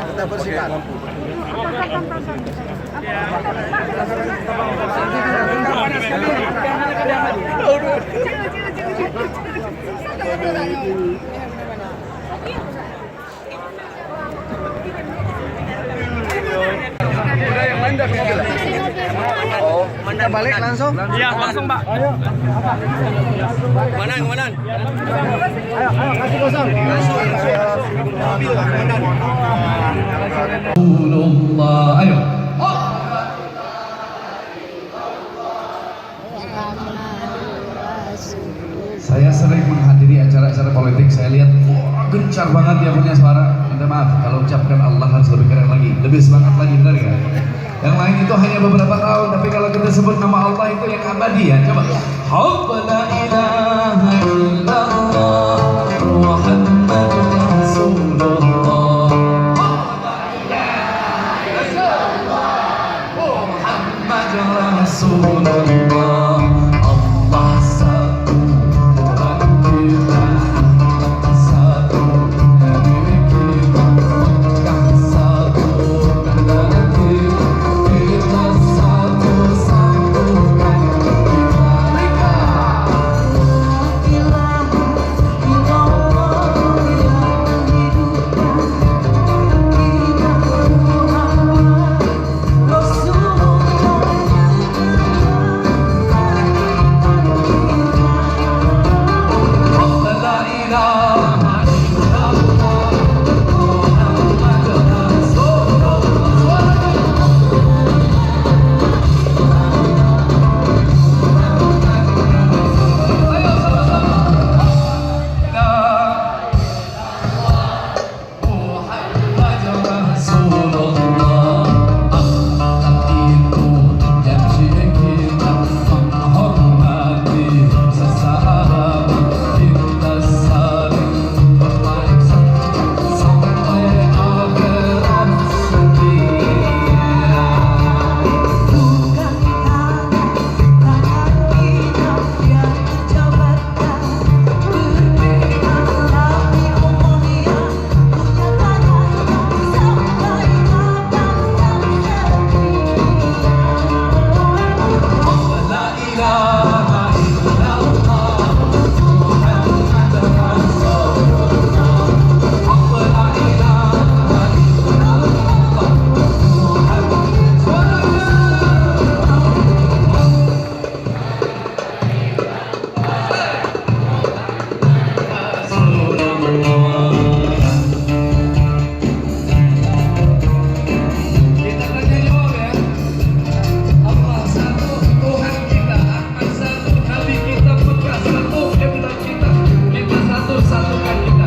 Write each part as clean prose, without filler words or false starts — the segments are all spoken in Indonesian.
Kita bersihkan. Oh, kita balik langsung? Iya, langsung, Pak. Ayo. Mana? Ayo, kasih kosong. Rasulullah, ayo. Saya sering menghadiri acara-acara politik, saya lihat gencar banget dia punya suara. Minta maaf kalau ucapkan Allah harus lebih keren lagi, lebih semangat lagi, benar ya? Yang lain itu hanya beberapa tahun, tapi kalau kita sebut nama Allah itu yang abadi ya. Coba. La ilaha illallah Muhammadur Rasulullah. Muhammadur Rasulullah. Allah satu, Tuhan kita satu, Nabi kita Mekah satu, dan kita satu, satukan kita.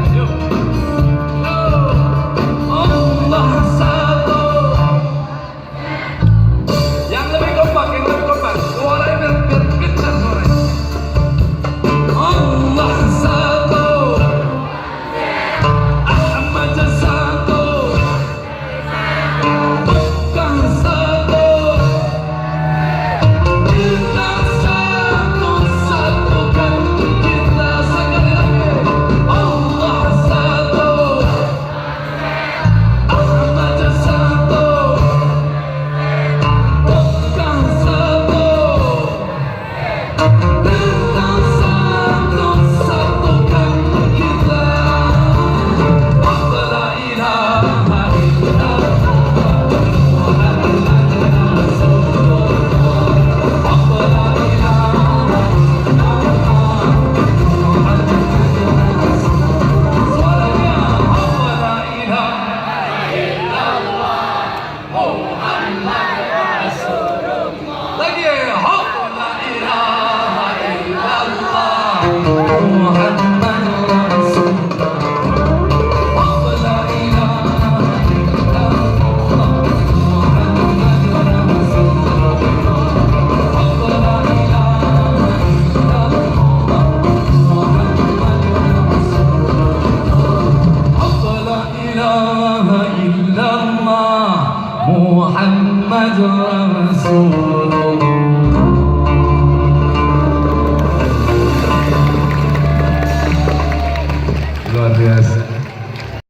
Muhammad Rasul